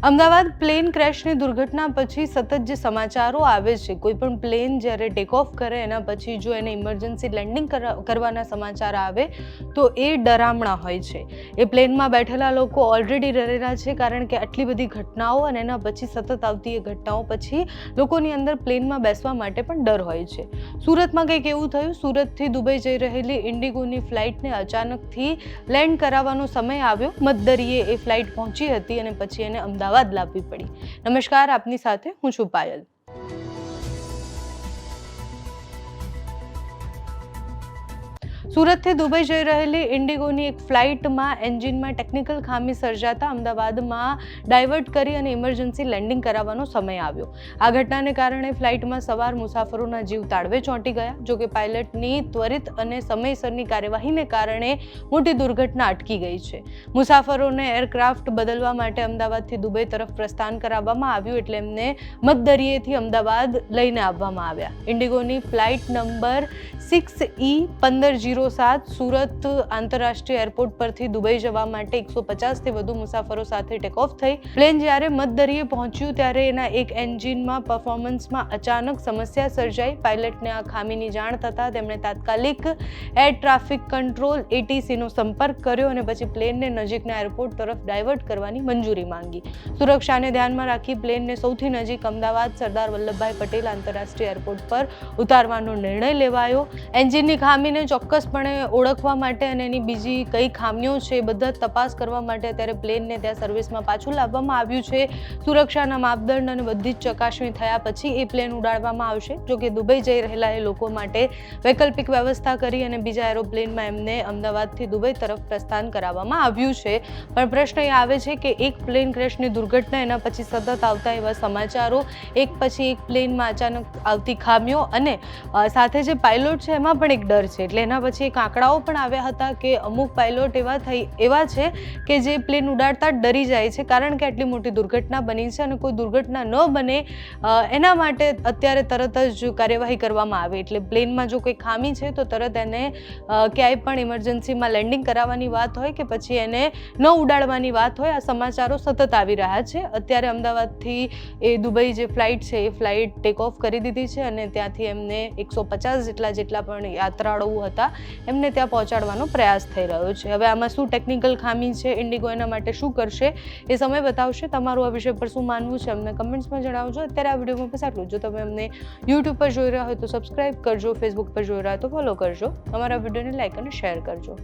Ahmedabad plane ક્રેશની દુર્ઘટના પછી સતત જે સમાચારો આવે છે, કોઈ પણ પ્લેન જ્યારે ટેક ઓફ કરે એના પછી જો એને ઇમરજન્સી લેન્ડિંગ કરવાના સમાચાર આવે તો એ ડરામણા હોય છે. એ પ્લેનમાં બેઠેલા લોકો ઓલરેડી ડરેલા છે, કારણ કે આટલી બધી ઘટનાઓ અને એના પછી સતત આવતી એ ઘટનાઓ પછી લોકોની અંદર પ્લેનમાં બેસવા માટે પણ ડર હોય છે. સુરતમાં કંઈક એવું થયું. સુરતથી દુબઈ જઈ રહેલી ઇન્ડિગોની ફ્લાઇટને અચાનકથી લેન્ડ કરાવવાનો સમય આવ્યો. મધદરિયે એ ફ્લાઇટ પહોંચી હતી અને પછી એને અમદાવાદ લાવવી પડી. નમસ્કાર, આપની સાથે હું છું પાયલ. સુરતથી દુબઈ જઈ રહેલી ઇન્ડિગોની એક ફ્લાઇટમાં એન્જિનમાં ટેકનિકલ ખામી સર્જાતા અમદાવાદમાં ડાયવર્ટ કરી અને ઇમરજન્સી લેન્ડિંગ કરાવવાનો સમય આવ્યો. આ ઘટનાને કારણે ફ્લાઇટમાં સવાર મુસાફરોના જીવ તાળવે ચોંટી ગયા. જોકે પાયલટની ત્વરિત અને સમયસરની કાર્યવાહીને કારણે મોટી દુર્ઘટના અટકી ગઈ છે. મુસાફરોને એરક્રાફ્ટ બદલવા માટે અમદાવાદથી દુબઈ તરફ પ્રસ્થાન કરાવવામાં આવ્યું, એટલે એમને મધદરિયેથી અમદાવાદ લઈને આવવામાં આવ્યા. ઇન્ડિગોની ફ્લાઇટ નંબર 6E1507 સુરત આંતરરાષ્ટ્રીય એરપોર્ટ પરથી દુબઈ જવા માટે 150થી વધુ મુસાફરો સાથે ટેક ઓફ થઈ. પ્લેન જ્યારે મધદરિયે પહોંચ્યું ત્યારે એના એક એન્જિનમાં પરફોર્મન્સમાં અચાનક સમસ્યા સર્જાઈ. પાયલટને આ ખામીની જાણ થતાં તેમણે તાત્કાલિક એર ટ્રાફિક કંટ્રોલ ATC નો સંપર્ક કર્યો અને પછી પ્લેનને નજીકના એરપોર્ટ તરફ ડાયવર્ટ કરવાની મંજૂરી માંગી. સુરક્ષાને ધ્યાનમાં રાખી પ્લેનને સૌથી નજીક અમદાવાદ સરદાર વલ્લભભાઈ પટેલ આંતરરાષ્ટ્રીય એરપોર્ટ પર ઉતારવાનો નિર્ણય લેવાયો. એન્જિનની ખામીને ચોક્કસપણે ઓળખવા માટે અને એની બીજી કઈ ખામીઓ છે એ બધા તપાસ કરવા માટે અત્યારે પ્લેનને ત્યાં સર્વિસમાં પાછું લાવવામાં આવ્યું છે. સુરક્ષાના માપદંડ અને બધી જ ચકાસણી થયા પછી એ પ્લેન ઉડાડવામાં આવશે. જોકે દુબઈ જઈ રહેલા એ લોકો માટે વૈકલ્પિક વ્યવસ્થા કરી અને બીજા એરોપ્લેનમાં એમને અમદાવાદથી દુબઈ તરફ પ્રસ્થાન કરાવવામાં આવ્યું છે. પણ પ્રશ્ન એ આવે છે કે એક પ્લેન ક્રેશની દુર્ઘટના, એના પછી સતત આવતા એવા સમાચારો, એક પછી એક પ્લેનમાં અચાનક આવતી ખામીઓ અને સાથે જે પાયલોટ છે એમાં પણ એક ડર છે. એટલે એના પછી એક આંકડાઓ પણ આવ્યા હતા કે અમુક પાયલોટ એવા છે કે જે પ્લેન ઉડાડતા ડરી જાય છે, કારણ કે આટલી મોટી દુર્ઘટના બની છે અને કોઈ દુર્ઘટના ન બને એના માટે અત્યારે તરત જ કાર્યવાહી કરવામાં આવે. એટલે પ્લેનમાં જો કોઈ ખામી છે તો તરત એને ક્યાંય પણ ઇમરજન્સીમાં લેન્ડિંગ કરાવવાની વાત હોય કે પછી એને ન ઉડાડવાની વાત હોય, આ સમાચારો સતત આવી રહ્યા છે. અત્યારે અમદાવાદથી એ દુબઈ જે ફ્લાઇટ છે એ ફ્લાઇટ ટેક ઓફ કરી દીધી છે અને ત્યાંથી એમને 150 જેટલા પણ યાત્રાળુઓ હતા એમને ત્યાં પહોંચાડવાનો પ્રયાસ થઈ રહ્યો છે. હવે આમાં શું ટેકનિકલ ખામી છે, ઇન્ડિગો એના માટે શું કરશે એ સમય બતાવશે. તમારું આ વિષય પર શું માનવું છે અમને કમેન્ટ્સમાં જણાવજો. અત્યારે આ વિડીયોમાં બસ આટલું. જો તમે અમને YouTube પર જોઈ રહ્યા હોય તો સબસ્ક્રાઇબ કરજો, Facebook પર જોઈ રહ્યા હોય તો ફોલો કરજો, અમારા વિડીયોને લાઇક અને શેર કરજો.